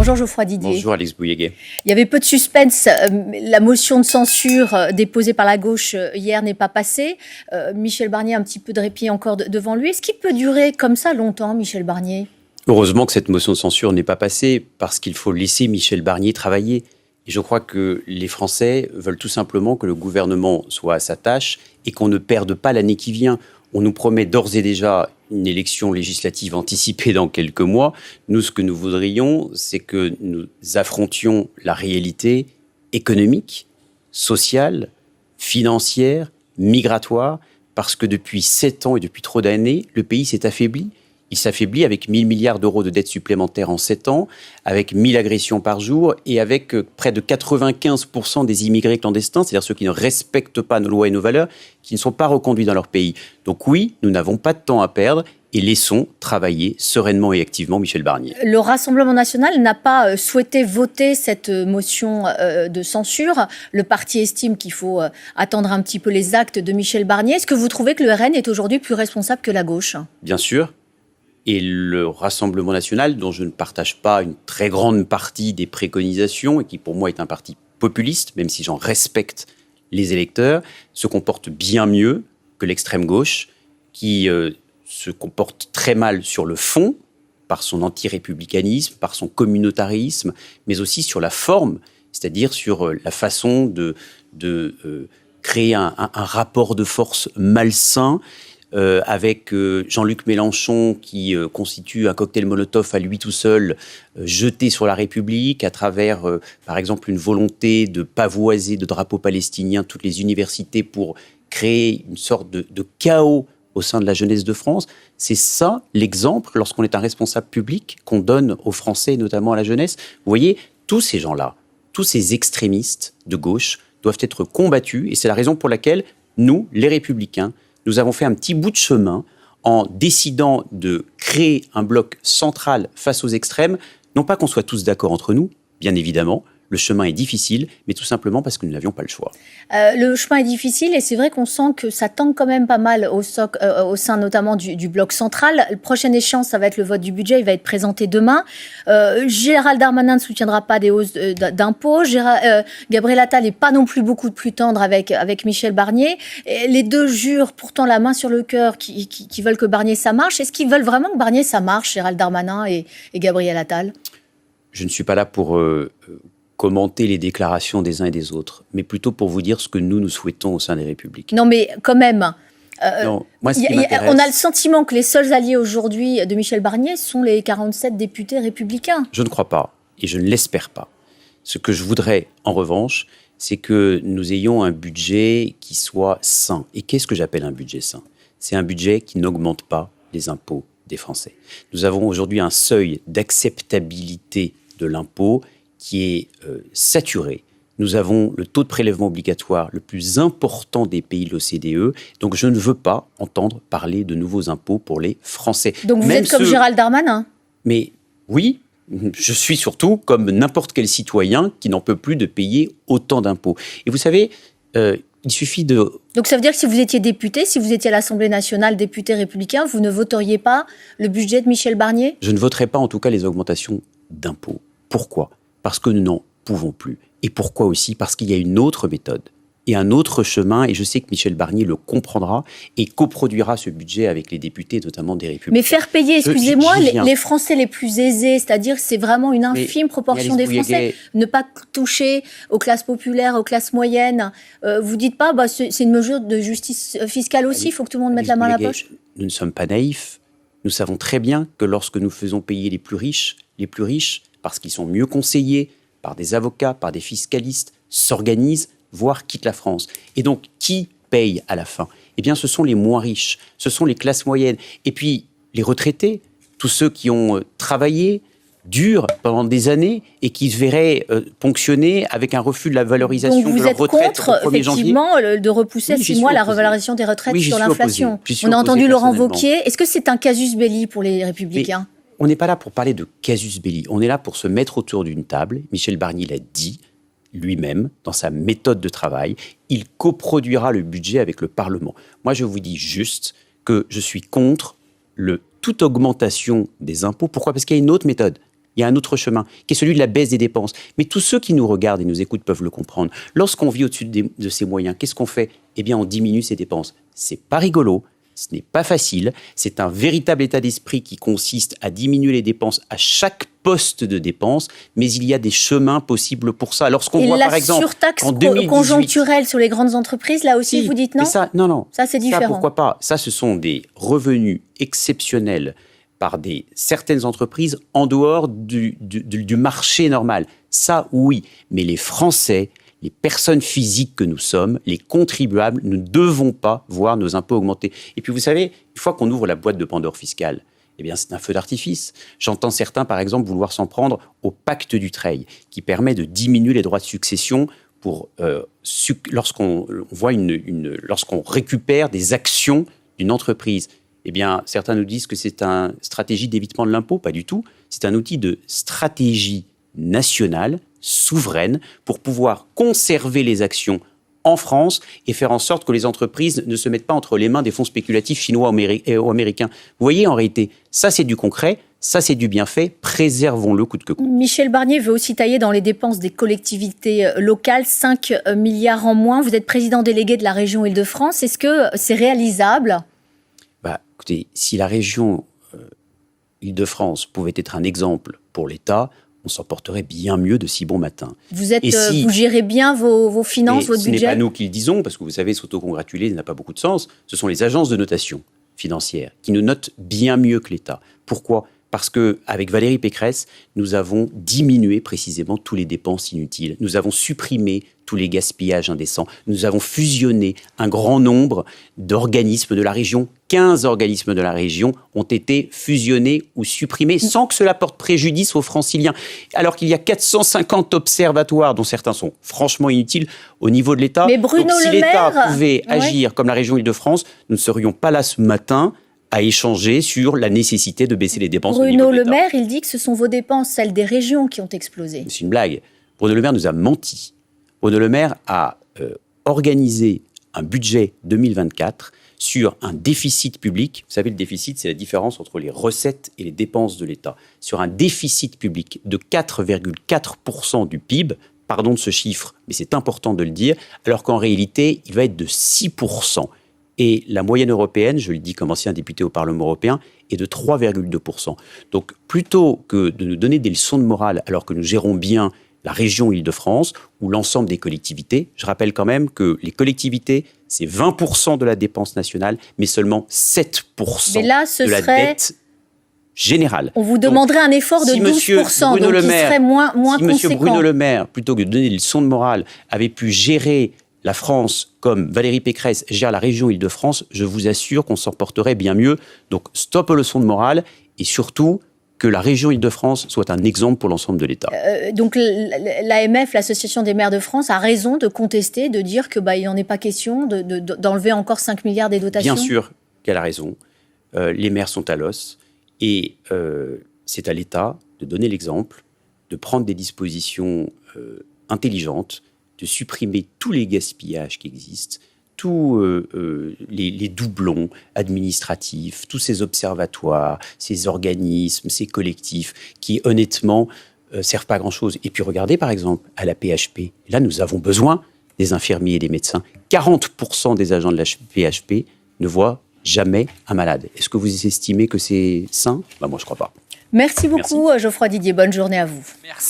Bonjour Geoffroy Didier. Bonjour Alex Bouilléguet. Il y avait peu de suspense. La motion de censure déposée par la gauche hier n'est pas passée. Michel Barnier a un petit peu de répit encore devant lui. Est-ce qu'il peut durer comme ça longtemps, Michel Barnier ? Heureusement que cette motion de censure n'est pas passée parce qu'il faut laisser Michel Barnier travailler. Et je crois que les Français veulent tout simplement que le gouvernement soit à sa tâche et qu'on ne perde pas l'année qui vient. On nous promet d'ores et déjà une élection législative anticipée dans quelques mois. Nous, ce que nous voudrions, c'est que nous affrontions la réalité économique, sociale, financière, migratoire, parce que depuis 7 ans et depuis trop d'années, le pays s'est affaibli. Il s'affaiblit avec 1 000 milliards d'euros de dettes supplémentaires en 7 ans, avec 1 000 agressions par jour et avec près de 95% des immigrés clandestins, c'est-à-dire ceux qui ne respectent pas nos lois et nos valeurs, qui ne sont pas reconduits dans leur pays. Donc oui, nous n'avons pas de temps à perdre et laissons travailler sereinement et activement Michel Barnier. Le Rassemblement national n'a pas souhaité voter cette motion de censure. Le parti estime qu'il faut attendre un petit peu les actes de Michel Barnier. Est-ce que vous trouvez que le RN est aujourd'hui plus responsable que la gauche ? Bien sûr. Et le Rassemblement national, dont je ne partage pas une très grande partie des préconisations, et qui pour moi est un parti populiste, même si j'en respecte les électeurs, se comporte bien mieux que l'extrême gauche, qui se comporte très mal sur le fond, par son anti-républicanisme, par son communautarisme, mais aussi sur la forme, c'est-à-dire sur la façon de créer un rapport de force malsain, avec Jean-Luc Mélenchon qui constitue un cocktail Molotov à lui tout seul, jeté sur la République à travers, par exemple, une volonté de pavoiser de drapeaux palestiniens toutes les universités pour créer une sorte de chaos au sein de la jeunesse de France. C'est ça l'exemple, lorsqu'on est un responsable public, qu'on donne aux Français, et notamment à la jeunesse. Vous voyez, tous ces gens-là, tous ces extrémistes de gauche doivent être combattus, et c'est la raison pour laquelle nous, les Républicains, nous avons fait un petit bout de chemin en décidant de créer un bloc central face aux extrêmes. Non pas qu'on soit tous d'accord entre nous, bien évidemment. Le chemin est difficile, mais tout simplement parce que nous n'avions pas le choix. Le chemin est difficile et c'est vrai qu'on sent que ça tangue quand même pas mal au sein notamment du bloc central. La prochaine échéance, ça va être le vote du budget. Il va être présenté demain. Gérald Darmanin ne soutiendra pas des hausses d'impôts. Gabriel Attal n'est pas non plus beaucoup plus tendre avec Michel Barnier. Et les deux jurent pourtant la main sur le cœur qui veulent que Barnier ça marche. Est-ce qu'ils veulent vraiment que Barnier ça marche, Gérald Darmanin et Gabriel Attal ? Je ne suis pas là pour commenter les déclarations des uns et des autres, mais plutôt pour vous dire ce que nous souhaitons au sein des Républicains. Non, mais quand même, non, moi, on a le sentiment que les seuls alliés aujourd'hui de Michel Barnier sont les 47 députés républicains. Je ne crois pas, et je ne l'espère pas. Ce que je voudrais, en revanche, c'est que nous ayons un budget qui soit sain. Et qu'est-ce que j'appelle un budget sain ? C'est un budget qui n'augmente pas les impôts des Français. Nous avons aujourd'hui un seuil d'acceptabilité de l'impôt qui est saturé. Nous avons le taux de prélèvement obligatoire le plus important des pays de l'OCDE. Donc, je ne veux pas entendre parler de nouveaux impôts pour les Français. Donc, vous êtes comme Gérald Darmanin ? Mais oui, je suis surtout comme n'importe quel citoyen qui n'en peut plus de payer autant d'impôts. Et vous savez, il suffit de... Donc, ça veut dire que si vous étiez député, si vous étiez à l'Assemblée nationale, député républicain, vous ne voteriez pas le budget de Michel Barnier ? Je ne voterai pas en tout cas les augmentations d'impôts. Pourquoi ? Parce que nous n'en pouvons plus. Et pourquoi aussi ? Parce qu'il y a une autre méthode et un autre chemin, et je sais que Michel Barnier le comprendra et coproduira ce budget avec les députés, notamment des Républicains. Mais faire payer, excusez-moi, les Français les plus aisés, c'est-à-dire que c'est vraiment une infime proportion des Français, ne pas toucher aux classes populaires, aux classes moyennes. Vous dites pas, c'est une mesure de justice fiscale aussi, il faut que tout le monde mette la main à la poche. Nous ne sommes pas naïfs. Nous savons très bien que lorsque nous faisons payer les plus riches, parce qu'ils sont mieux conseillés par des avocats, par des fiscalistes, s'organisent, voire quittent la France. Et donc, qui paye à la fin ? Eh bien, ce sont les moins riches, ce sont les classes moyennes. Et puis, les retraités, tous ceux qui ont travaillé dur pendant des années et qui se verraient ponctionnés avec un refus de la valorisation de leur retraite au 1er janvier. Donc, vous êtes contre, effectivement, de repousser à 6 mois la revalorisation des retraites sur l'inflation. On a entendu Laurent Wauquiez. Est-ce que c'est un casus belli pour les Républicains ? On n'est pas là pour parler de casus belli. On est là pour se mettre autour d'une table. Michel Barnier l'a dit lui-même dans sa méthode de travail. Il coproduira le budget avec le Parlement. Moi, je vous dis juste que je suis contre toute augmentation des impôts. Pourquoi ? Parce qu'il y a une autre méthode. Il y a un autre chemin, qui est celui de la baisse des dépenses. Mais tous ceux qui nous regardent et nous écoutent peuvent le comprendre. Lorsqu'on vit au-dessus de ses moyens, qu'est-ce qu'on fait? Eh bien, on diminue ses dépenses. C'est pas rigolo, ce n'est pas facile. C'est un véritable état d'esprit qui consiste à diminuer les dépenses à chaque poste de dépenses, mais il y a des chemins possibles pour ça. Lorsqu'on voit, par exemple, la surtaxe en 2018, conjoncturelle sur les grandes entreprises, là aussi, si, vous dites non? Non. Ça, c'est différent. Ça, pourquoi pas? Ça, ce sont des revenus exceptionnels par certaines entreprises en dehors du marché normal. Ça, oui. Mais les Français, les personnes physiques que nous sommes, les contribuables, nous ne devons pas voir nos impôts augmenter. Et puis, vous savez, une fois qu'on ouvre la boîte de Pandore fiscale, eh bien, c'est un feu d'artifice. J'entends certains, par exemple, vouloir s'en prendre au pacte Dutreil, qui permet de diminuer les droits de succession pour lorsqu'on récupère des actions d'une entreprise. Eh bien, certains nous disent que c'est une stratégie d'évitement de l'impôt. Pas du tout. C'est un outil de stratégie nationale, souveraine, pour pouvoir conserver les actions en France et faire en sorte que les entreprises ne se mettent pas entre les mains des fonds spéculatifs chinois ou américains. Vous voyez, en réalité, ça c'est du concret, ça c'est du bien fait, préservons-le coûte que coûte. Michel Barnier veut aussi tailler dans les dépenses des collectivités locales, 5 milliards en moins. Vous êtes président délégué de la région Île-de-France, est-ce que c'est réalisable ? Écoutez, si la région Île-de-France pouvait être un exemple pour l'État, on s'en porterait bien mieux de si bon matin. Vous gérez bien vos finances, votre budget ? Ce n'est pas nous qui le disons, parce que vous savez, s'autocongratuler n'a pas beaucoup de sens. Ce sont les agences de notation financière qui nous notent bien mieux que l'État. Pourquoi ? Parce qu'avec Valérie Pécresse, nous avons diminué précisément tous les dépenses inutiles. Nous avons supprimé tous les gaspillages indécents. Nous avons fusionné un grand nombre d'organismes de la région. 15 organismes de la région ont été fusionnés ou supprimés sans que cela porte préjudice aux Franciliens. Alors qu'il y a 450 observatoires, dont certains sont franchement inutiles au niveau de l'État. Mais Bruno Donc, si Le Maire l'État pouvait agir comme la région Île-de-France, nous ne serions pas là ce matin à échanger sur la nécessité de baisser les dépenses au niveau Bruno de Le l'État. Maire, il dit que ce sont vos dépenses, celles des régions, qui ont explosé. C'est une blague. Bruno Le Maire nous a menti. Bruno Le Maire a organisé un budget 2024 sur un déficit public. Vous savez, le déficit, c'est la différence entre les recettes et les dépenses de l'État. Sur un déficit public de 4,4% du PIB, pardon de ce chiffre, mais c'est important de le dire, alors qu'en réalité, il va être de 6%. Et la moyenne européenne, je le dis comme ancien député au Parlement européen, est de 3,2%. Donc, plutôt que de nous donner des leçons de morale alors que nous gérons bien la région Île-de-France ou l'ensemble des collectivités, je rappelle quand même que les collectivités, c'est 20% de la dépense nationale, mais seulement 7% de la dette générale. On vous demanderait un effort de 12%, donc il serait moins conséquent. Si M. Bruno Le Maire, plutôt que de donner des leçons de morale, avait pu gérer la France comme Valérie Pécresse gère la région Île-de-France, je vous assure qu'on s'en porterait bien mieux. Donc, stop aux leçons de morale et surtout que la région Île-de-France soit un exemple pour l'ensemble de l'État. Donc l'AMF, l'Association des maires de France, a raison de contester, de dire qu'il n'en est pas question d'enlever encore 5 milliards des dotations ? Bien sûr qu'elle a raison. Les maires sont à l'os et c'est à l'État de donner l'exemple, de prendre des dispositions intelligentes, de supprimer tous les gaspillages qui existent, tous les doublons administratifs, tous ces observatoires, ces organismes, ces collectifs qui, honnêtement, servent pas à grand-chose. Et puis regardez, par exemple, à la PHP. Là, nous avons besoin des infirmiers et des médecins. 40% des agents de la PHP ne voient jamais un malade. Est-ce que vous estimez que c'est sain ? Moi, je ne crois pas. Merci beaucoup, Geoffroy Didier. Bonne journée à vous. Merci.